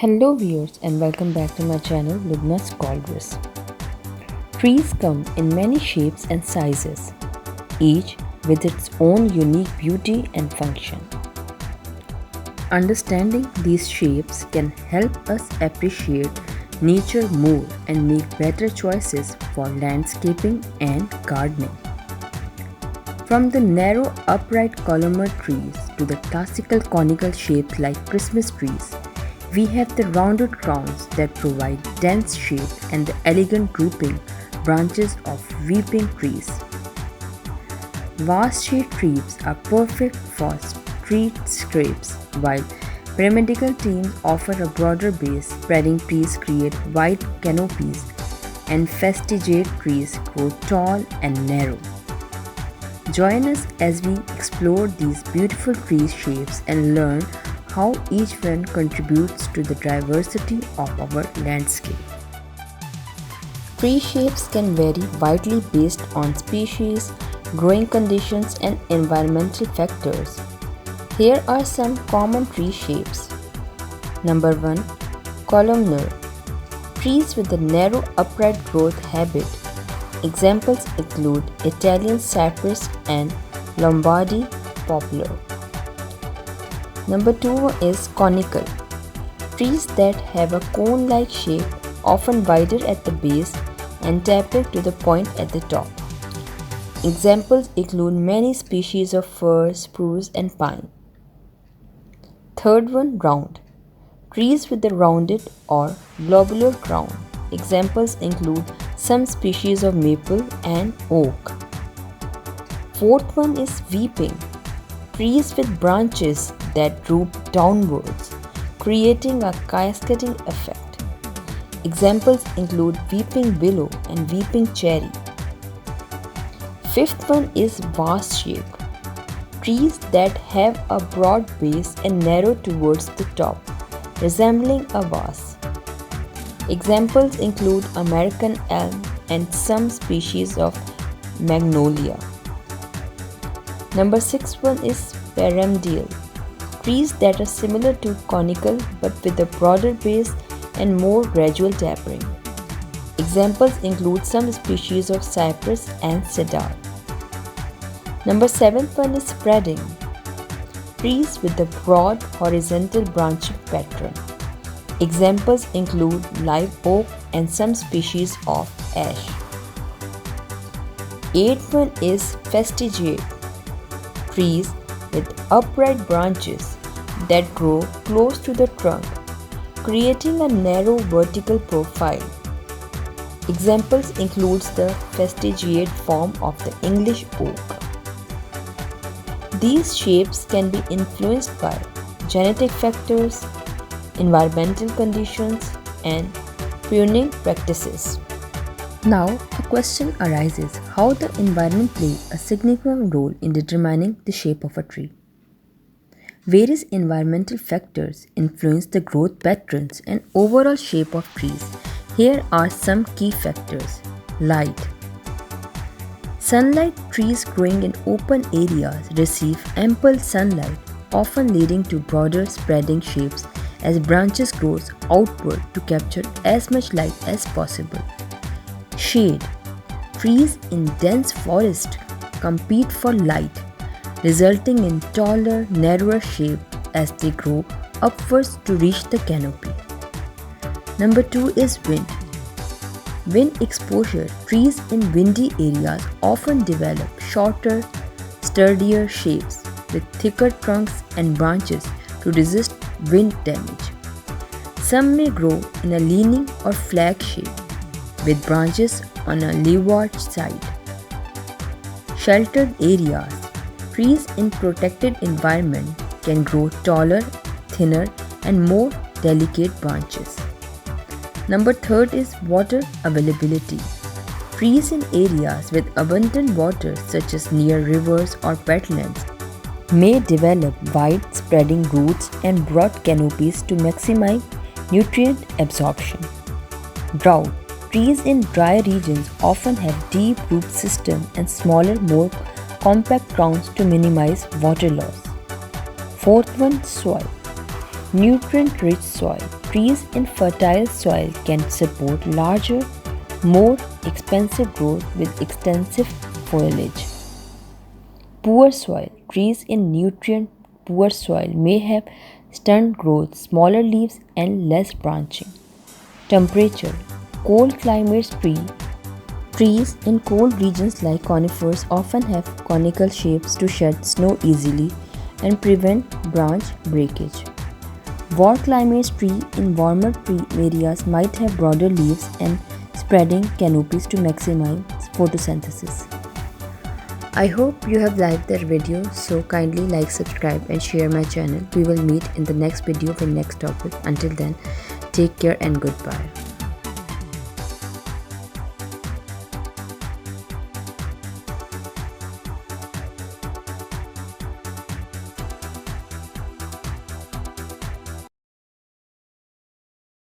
Hello viewers and welcome back to my channel Lubna's Cauldrons. Trees come in many shapes and sizes, each with its own unique beauty and function. Understanding these shapes can help us appreciate nature more and make better choices for landscaping and gardening. From the narrow upright columnar trees to the classical conical shapes like Christmas trees, we have the rounded crowns that provide dense shape and the elegant drooping branches of weeping trees. Vast shade trees are perfect for streetscapes, while pyramidal trees offer a broader base. Spreading trees create wide canopies, and festigate trees grow tall and narrow. Join us as we explore these beautiful tree shapes and learn how each one contributes to the diversity of our landscape. Tree shapes can vary widely based on species, growing conditions, and environmental factors. Here are some common tree shapes. Number 1. Columnar. Trees with a narrow upright growth habit. Examples include Italian cypress and Lombardy poplar. Number 2 is conical. Trees that have a cone-like shape, often wider at the base and tapered to the point at the top. Examples include many species of fir, spruce, and pine. Third one, round. Trees with a rounded or globular crown. Examples include some species of maple and oak. Fourth one is weeping. Trees with branches that droop downwards, creating a cascading effect. Examples include weeping willow and weeping cherry. Fifth one is vase shape. Trees that have a broad base and narrow towards the top, resembling a vase. Examples include American elm and some species of magnolia. Number 6 one is pyramidal. Trees that are similar to conical but with a broader base and more gradual tapering. Examples include some species of cypress and cedar. Number 7 one is spreading. Trees with a broad horizontal branching pattern. Examples include live oak and some species of ash. 8th one is festigate. Trees with upright branches that grow close to the trunk, creating a narrow vertical profile. Examples include the festigate form of the English oak. These shapes can be influenced by genetic factors, environmental conditions, and pruning practices. Now, a question arises: how the environment plays a significant role in determining the shape of a tree. Various environmental factors influence the growth patterns and overall shape of trees. Here are some key factors. Light. Sunlight. Trees growing in open areas receive ample sunlight, often leading to broader spreading shapes as branches grow outward to capture as much light as possible. Shade. Trees in dense forest compete for light, resulting in taller, narrower shape as they grow upwards to reach the canopy. Number 2 is wind. Wind exposure. Trees in windy areas often develop shorter, sturdier shapes with thicker trunks and branches to resist wind damage. Some may grow in a leaning or flag shape with branches on a leeward side. Sheltered areas. Trees in protected environment can grow taller, thinner, and more delicate branches. Number 3 is water availability. Trees in areas with abundant water such as near rivers or wetlands may develop wide spreading roots and broad canopies to maximize nutrient absorption. Drought. Trees in dry regions often have deep root systems and smaller, more compact crowns to minimize water loss. Fourth one, soil. Nutrient-rich soil. Trees in fertile soil can support larger, more expensive growth with extensive foliage. Poor soil. Trees in nutrient-poor soil may have stunted growth, smaller leaves, and less branching. Temperature. Cold climates trees in cold regions like conifers often have conical shapes to shed snow easily and prevent branch breakage. Warm climates trees in warmer tree areas might have broader leaves and spreading canopies to maximize photosynthesis. I hope you have liked that video, so kindly like, subscribe and share my channel. We will meet in the next video with next topic. Until then, take care and goodbye.